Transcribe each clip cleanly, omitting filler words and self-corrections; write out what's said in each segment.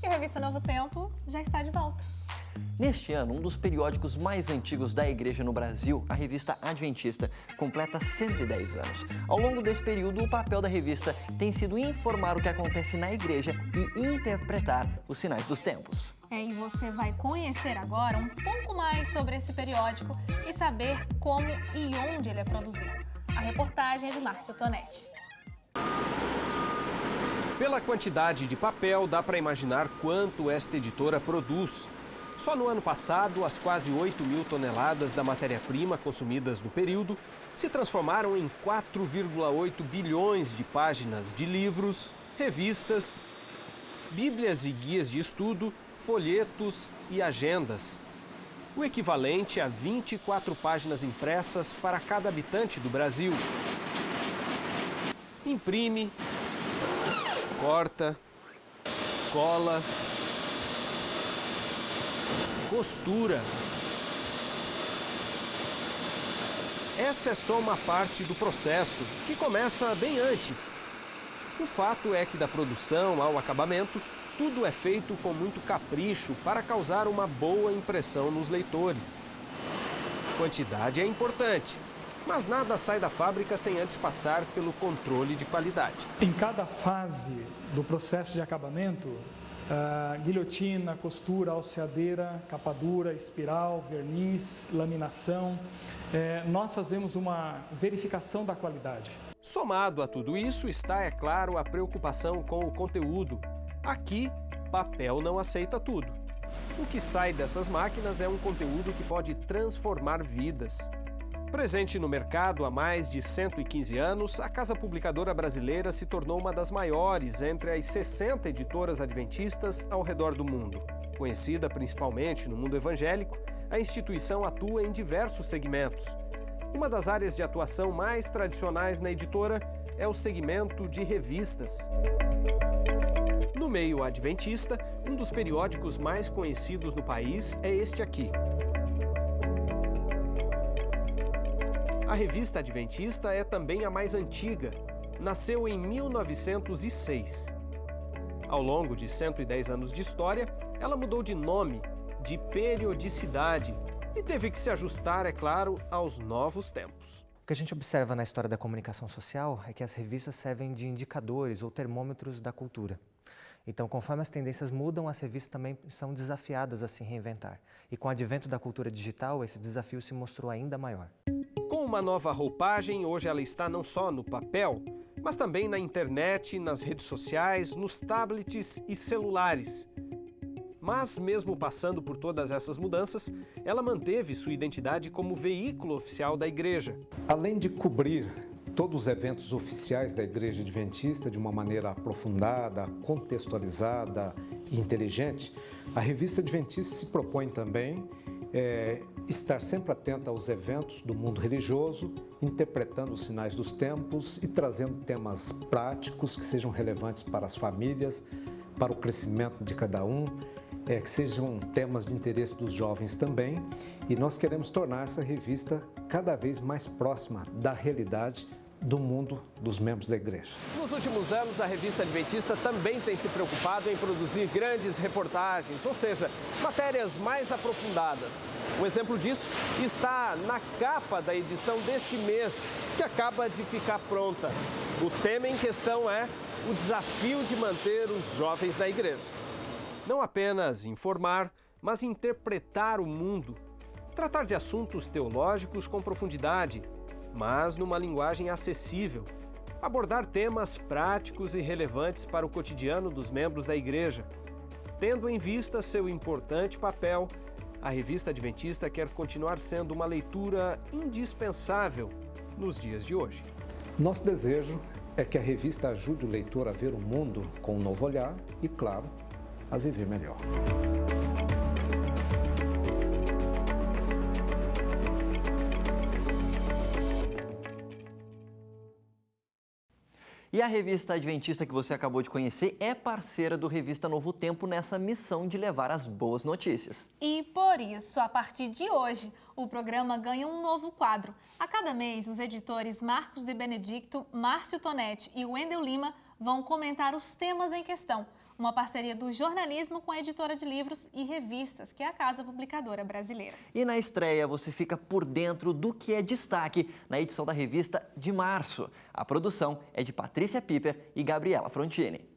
a revista Novo Tempo já está de volta. Neste ano, um dos periódicos mais antigos da Igreja no Brasil, a revista Adventista, completa 110 anos. Ao longo desse período, o papel da revista tem sido informar o que acontece na Igreja e interpretar os sinais dos tempos. E você vai conhecer agora um pouco mais sobre esse periódico e saber como e onde ele é produzido. A reportagem é de Márcio Tonetti. Pela quantidade de papel, dá para imaginar quanto esta editora produz. Só no ano passado, as quase 8.000 toneladas da matéria-prima consumidas no período se transformaram em 4,8 bilhões de páginas de livros, revistas, bíblias e guias de estudo, folhetos e agendas. O equivalente a 24 páginas impressas para cada habitante do Brasil. Imprime, corta, cola, costura. Essa é só uma parte do processo, que começa bem antes. O fato é que da produção ao acabamento, tudo é feito com muito capricho para causar uma boa impressão nos leitores. Quantidade é importante, mas nada sai da fábrica sem antes passar pelo controle de qualidade. Em cada fase do processo de acabamento, guilhotina, costura, alceadeira, capadura, espiral, verniz, laminação, nós fazemos uma verificação da qualidade. Somado a tudo isso está, é claro, a preocupação com o conteúdo. Aqui, papel não aceita tudo. O que sai dessas máquinas é um conteúdo que pode transformar vidas. Presente no mercado há mais de 115 anos, a Casa Publicadora Brasileira se tornou uma das maiores entre as 60 editoras adventistas ao redor do mundo. Conhecida principalmente no mundo evangélico, a instituição atua em diversos segmentos. Uma das áreas de atuação mais tradicionais na editora é o segmento de revistas. No meio adventista, um dos periódicos mais conhecidos no país é este aqui. A revista Adventista é também a mais antiga. Nasceu em 1906. Ao longo de 110 anos de história, ela mudou de nome, de periodicidade, e teve que se ajustar, é claro, aos novos tempos. O que a gente observa na história da comunicação social é que as revistas servem de indicadores ou termômetros da cultura. Então, conforme as tendências mudam, as revistas também são desafiadas a se reinventar. E com o advento da cultura digital, esse desafio se mostrou ainda maior. Com uma nova roupagem, hoje ela está não só no papel, mas também na internet, nas redes sociais, nos tablets e celulares. Mas, mesmo passando por todas essas mudanças, ela manteve sua identidade como veículo oficial da Igreja. Além de cobrir todos os eventos oficiais da Igreja Adventista de uma maneira aprofundada, contextualizada e inteligente, a revista Adventista se propõe também estar sempre atenta aos eventos do mundo religioso, interpretando os sinais dos tempos e trazendo temas práticos que sejam relevantes para as famílias, para o crescimento de cada um, que sejam temas de interesse dos jovens também. E nós queremos tornar essa revista cada vez mais próxima da realidade do mundo dos membros da igreja. Nos últimos anos, a revista Adventista também tem se preocupado em produzir grandes reportagens, ou seja, matérias mais aprofundadas. Um exemplo disso está na capa da edição deste mês, que acaba de ficar pronta. O tema em questão é o desafio de manter os jovens na igreja. Não apenas informar, mas interpretar o mundo. Tratar de assuntos teológicos com profundidade, mas numa linguagem acessível. Abordar temas práticos e relevantes para o cotidiano dos membros da igreja. Tendo em vista seu importante papel, a revista Adventista quer continuar sendo uma leitura indispensável nos dias de hoje. Nosso desejo é que a revista ajude o leitor a ver o mundo com um novo olhar e, claro, a viver melhor. E a revista Adventista que você acabou de conhecer é parceira do Revista Novo Tempo nessa missão de levar as boas notícias. E por isso, a partir de hoje, o programa ganha um novo quadro. A cada mês, os editores Marcos de Benedicto, Márcio Tonetti e Wendel Lima vão comentar os temas em questão. uma parceria do jornalismo com a editora de livros e revistas, que é a Casa Publicadora Brasileira. E na estreia você fica por dentro do que é destaque na edição da revista de março. A produção é de Patrícia Piper e Gabriela Frontini.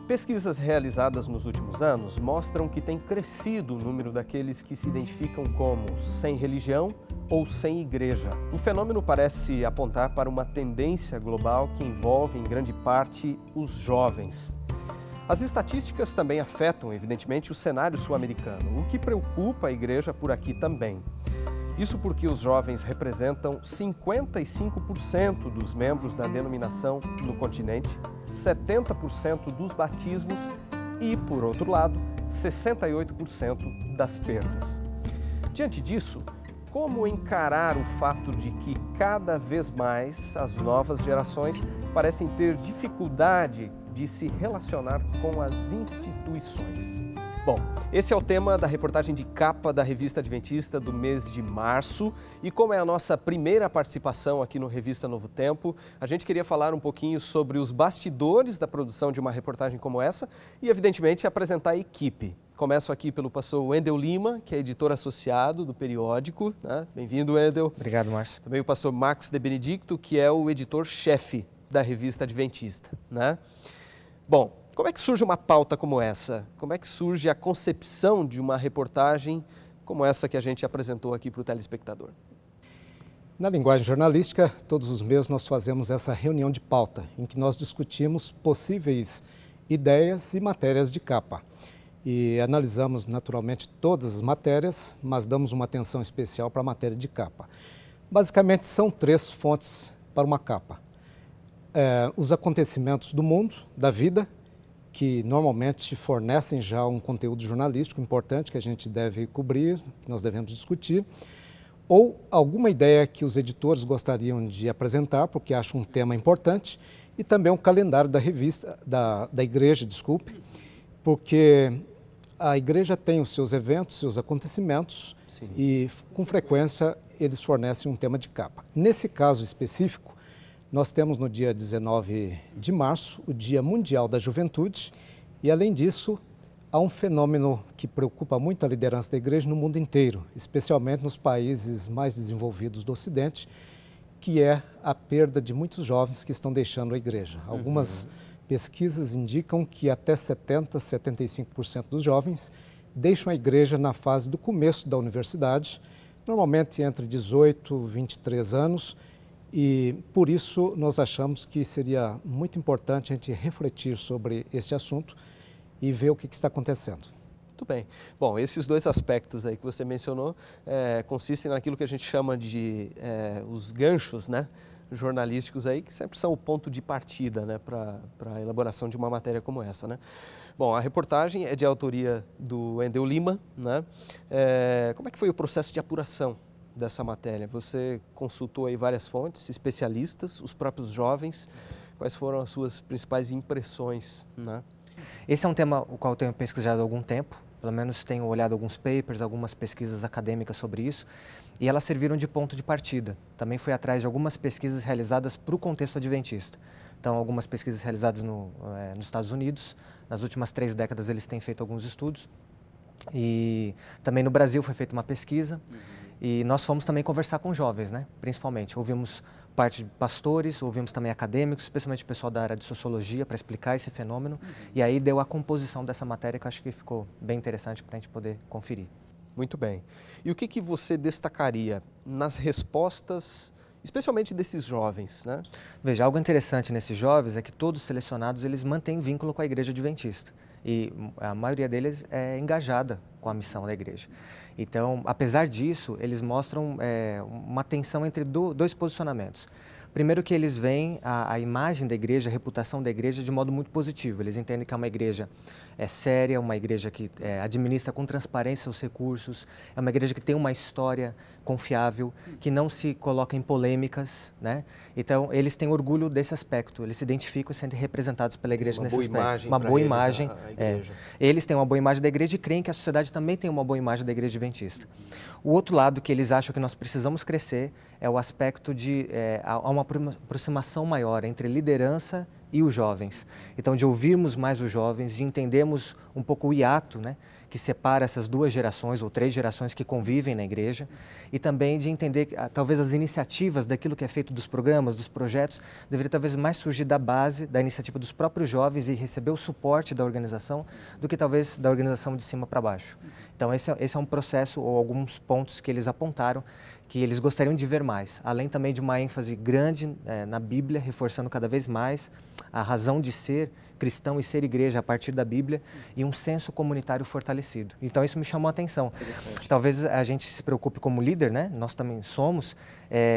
Pesquisas realizadas nos últimos anos mostram que tem crescido o número daqueles que se identificam como sem religião ou sem igreja. O fenômeno parece apontar para uma tendência global que envolve, em grande parte, os jovens. As estatísticas também afetam, evidentemente, o cenário sul-americano, o que preocupa a igreja por aqui também. Isso porque os jovens representam 55% dos membros da denominação no continente, 70% dos batismos e, por outro lado, 68% das perdas. Diante disso, como encarar o fato de que cada vez mais as novas gerações parecem ter dificuldade de se relacionar com as instituições? Bom, esse é o tema da reportagem de capa da Revista Adventista do mês de março. E como é a nossa primeira participação aqui no Revista Novo Tempo, a gente queria falar um pouquinho sobre os bastidores da produção de uma reportagem como essa e, evidentemente, apresentar a equipe. Começo aqui pelo pastor Wendel Lima, que é editor associado do periódico. Né? Bem-vindo, Wendel. Obrigado, Márcio. Também o pastor Marcos de Benedicto, que é o editor-chefe da Revista Adventista. Né? Bom, como é que surge uma pauta como essa? Como é que surge a concepção de uma reportagem como essa que a gente apresentou aqui para o telespectador? Na linguagem jornalística, todos os meses nós fazemos essa reunião de pauta, em que nós discutimos possíveis ideias e matérias de capa. E analisamos naturalmente todas as matérias, mas damos uma atenção especial para a matéria de capa. Basicamente são 3 fontes para uma capa. Os acontecimentos do mundo, da vida, que normalmente fornecem já um conteúdo jornalístico importante que a gente deve cobrir, que nós devemos discutir, ou alguma ideia que os editores gostariam de apresentar, porque acham um tema importante, e também um calendário da revista, da igreja, porque a igreja tem os seus eventos, seus acontecimentos, sim, e com frequência eles fornecem um tema de capa. Nesse caso específico, nós temos no dia 19 de março o Dia Mundial da Juventude e, além disso, há um fenômeno que preocupa muito a liderança da igreja no mundo inteiro, especialmente nos países mais desenvolvidos do Ocidente, que é a perda de muitos jovens que estão deixando a igreja. Algumas pesquisas indicam que até 70%, 75% dos jovens deixam a igreja na fase do começo da universidade, normalmente entre 18 e 23 anos, e por isso nós achamos que seria muito importante a gente refletir sobre este assunto e ver o que está acontecendo. Muito bem. Bom, esses 2 aspectos aí que você mencionou consistem naquilo que a gente chama de os ganchos, né, jornalísticos aí, que sempre são o ponto de partida, né, para a elaboração de uma matéria como essa, né? Bom, a reportagem é de autoria do Wendel Lima, né? Como é que foi o processo de apuração dessa matéria? Você consultou aí várias fontes, especialistas, os próprios jovens. Quais foram as suas principais impressões, né? Esse é um tema o qual eu tenho pesquisado há algum tempo, pelo menos tenho olhado alguns papers, algumas pesquisas acadêmicas sobre isso, e elas serviram de ponto de partida. Também fui atrás de algumas pesquisas realizadas para o contexto adventista. Então, algumas pesquisas realizadas nos Estados Unidos, nas últimas 3 décadas eles têm feito alguns estudos, e também no Brasil foi feita uma pesquisa, e nós fomos também conversar com jovens, né? Principalmente. Ouvimos parte de pastores, ouvimos também acadêmicos, especialmente o pessoal da área de sociologia, para explicar esse fenômeno. E aí deu a composição dessa matéria que eu acho que ficou bem interessante para a gente poder conferir. Muito bem. E o que você destacaria nas respostas, especialmente desses jovens, né? Veja, algo interessante nesses jovens é que todos selecionados eles mantêm vínculo com a igreja adventista. E a maioria deles é engajada com a missão da igreja. Então, apesar disso, eles mostram uma tensão entre 2 posicionamentos. Primeiro que eles veem a imagem da igreja, a reputação da igreja de modo muito positivo. Eles entendem que é uma igreja séria, uma igreja que administra com transparência os recursos, é uma igreja que tem uma história confiável, que não se coloca em polêmicas, né? Então, eles têm orgulho desse aspecto, eles se identificam e se sentem representados pela igreja nesse aspecto. Uma boa imagem. Eles têm uma boa imagem da igreja e creem que a sociedade também tem uma boa imagem da igreja adventista. O outro lado que eles acham que nós precisamos crescer é o aspecto de uma aproximação maior entre liderança e os jovens. Então, de ouvirmos mais os jovens, de entendermos um pouco o hiato, né, que separa essas 2 gerações ou 3 gerações que convivem na igreja, e também de entender que talvez as iniciativas daquilo que é feito dos programas, dos projetos, deveria talvez mais surgir da base, da iniciativa dos próprios jovens e receber o suporte da organização do que talvez da organização de cima para baixo. Então, esse é um processo ou alguns pontos que eles apontaram que eles gostariam de ver mais, além também de uma ênfase grande na Bíblia, reforçando cada vez mais a razão de ser cristão e ser igreja a partir da Bíblia e um senso comunitário fortalecido. Então isso me chamou a atenção. Talvez a gente se preocupe como líder, né? Nós também somos,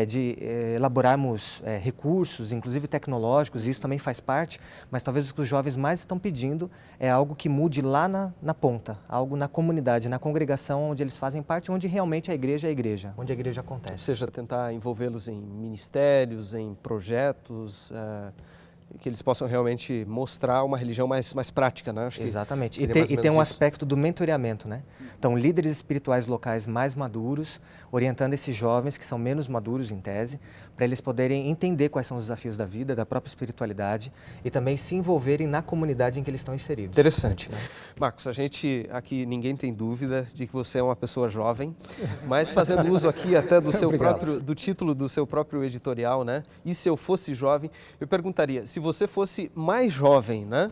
de elaborarmos recursos, inclusive tecnológicos, e isso também faz parte, mas talvez o que os jovens mais estão pedindo é algo que mude lá na ponta, algo na comunidade, na congregação onde eles fazem parte, onde realmente a igreja é a igreja, onde a igreja acontece. Ou seja, tentar envolvê-los em ministérios, em projetos, que eles possam realmente mostrar uma religião mais prática, né? Acho que exatamente. E tem um aspecto do mentoreamento, né? Então, líderes espirituais locais mais maduros, orientando esses jovens que são menos maduros em tese, para eles poderem entender quais são os desafios da vida, da própria espiritualidade e também se envolverem na comunidade em que eles estão inseridos. Interessante. Marcos, a gente aqui, ninguém tem dúvida de que você é uma pessoa jovem, mas fazendo uso aqui até do título do seu próprio editorial, né? E se eu fosse jovem, eu perguntaria, se você fosse mais jovem, né?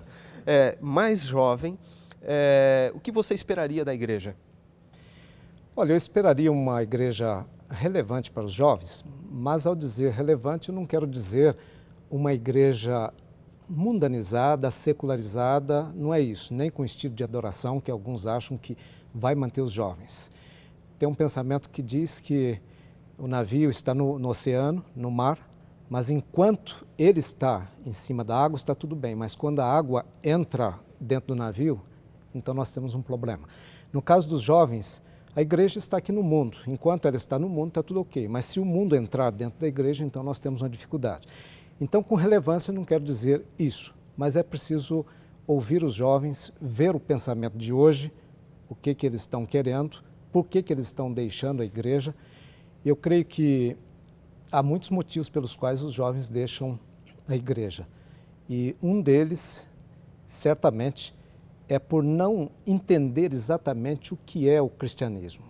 O que você esperaria da igreja? Olha, eu esperaria uma igreja relevante para os jovens, mas ao dizer relevante eu não quero dizer uma igreja mundanizada, secularizada, não é isso, nem com o estilo de adoração que alguns acham que vai manter os jovens. Tem um pensamento que diz que o navio está no oceano, no mar, mas enquanto ele está em cima da água, está tudo bem, mas quando a água entra dentro do navio, então nós temos um problema. No caso dos jovens, a igreja está aqui no mundo. Enquanto ela está no mundo, está tudo ok. Mas se o mundo entrar dentro da igreja, então nós temos uma dificuldade. Então, com relevância, eu não quero dizer isso, mas é preciso ouvir os jovens, ver o pensamento de hoje, o que eles estão querendo, por que eles estão deixando a igreja. Eu creio que há muitos motivos pelos quais os jovens deixam a igreja. E um deles, certamente, é por não entender exatamente o que é o cristianismo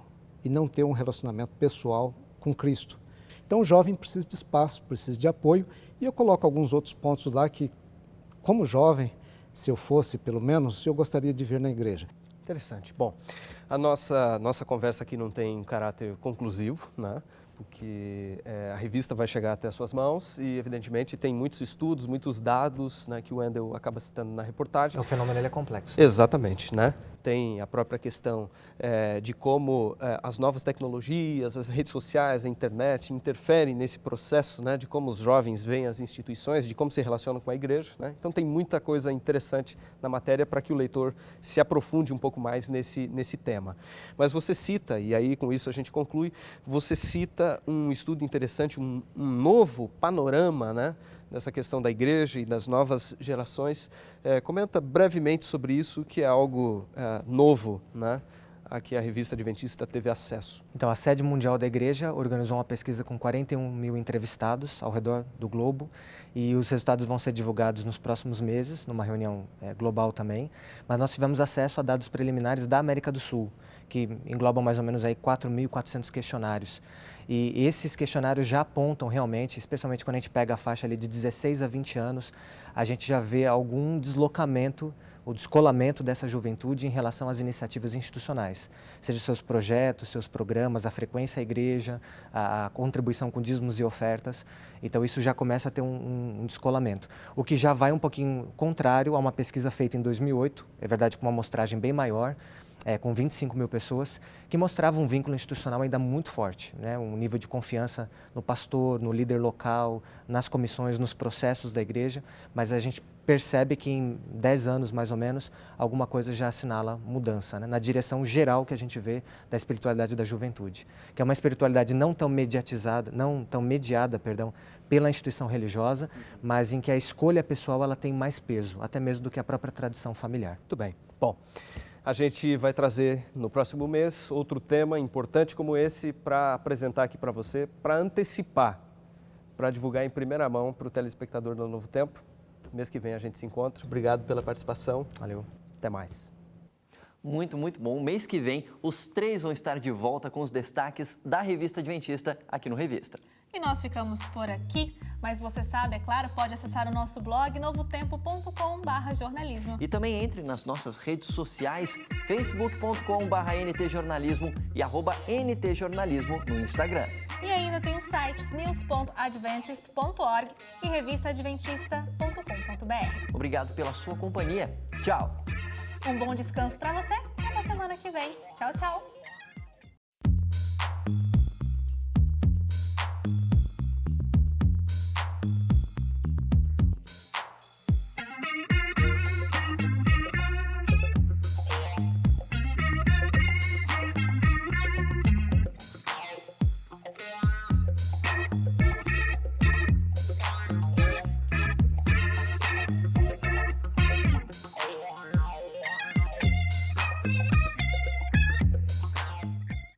e não ter um relacionamento pessoal com Cristo. Então o jovem precisa de espaço, precisa de apoio, e eu coloco alguns outros pontos lá que, como jovem, se eu fosse pelo menos, eu gostaria de ver na igreja. Interessante. Bom, a nossa conversa aqui não tem caráter conclusivo, né? Porque a revista vai chegar até as suas mãos e, evidentemente, tem muitos estudos, muitos dados, né, que o Wendel acaba citando na reportagem. O fenômeno ele é complexo. Exatamente, né? Tem a própria questão de como as novas tecnologias, as redes sociais, a internet interferem nesse processo, né, de como os jovens veem as instituições, de como se relacionam com a igreja, né? Então tem muita coisa interessante na matéria para que o leitor se aprofunde um pouco mais nesse tema. Mas você cita, e aí com isso a gente conclui, você cita um estudo interessante, um novo panorama, né, dessa questão da igreja e das novas gerações. Comenta brevemente sobre isso, que é algo novo, né, a que a revista Adventista teve acesso. Então, a Sede Mundial da Igreja organizou uma pesquisa com 41 mil entrevistados ao redor do globo e os resultados vão ser divulgados nos próximos meses, numa reunião global também. Mas nós tivemos acesso a dados preliminares da América do Sul, que englobam mais ou menos aí 4.400 questionários. E esses questionários já apontam realmente, especialmente quando a gente pega a faixa ali de 16 a 20 anos, a gente já vê algum deslocamento, o descolamento dessa juventude em relação às iniciativas institucionais, seja seus projetos, seus programas, a frequência à igreja, a contribuição com dízimos e ofertas. Então isso já começa a ter um descolamento, o que já vai um pouquinho contrário a uma pesquisa feita em 2008, é verdade com uma amostragem bem maior, com 25 mil pessoas, que mostrava um vínculo institucional ainda muito forte, né? Um nível de confiança no pastor, no líder local, nas comissões, nos processos da igreja, mas a gente percebe que em 10 anos, mais ou menos, alguma coisa já assinala mudança, né? Na direção geral que a gente vê da espiritualidade da juventude, que é uma espiritualidade não tão mediatizada, não tão mediada, pela instituição religiosa, mas em que a escolha pessoal ela tem mais peso, até mesmo do que a própria tradição familiar. Muito bem. Bom, a gente vai trazer no próximo mês outro tema importante como esse para apresentar aqui para você, para antecipar, para divulgar em primeira mão para o telespectador do Novo Tempo. Mês que vem a gente se encontra. Obrigado pela participação. Valeu. Até mais. Muito, muito bom. Mês que vem, os 3 vão estar de volta com os destaques da Revista Adventista aqui no Revista. E nós ficamos por aqui, mas você sabe, é claro, pode acessar o nosso blog novotempo.com/jornalismo. E também entre nas nossas redes sociais, facebook.com/ntjornalismo e @ntjornalismo no Instagram. E ainda tem os sites news.adventist.org e revistaadventista.com.br. Obrigado pela sua companhia. Tchau! Um bom descanso para você e até semana que vem. Tchau, tchau!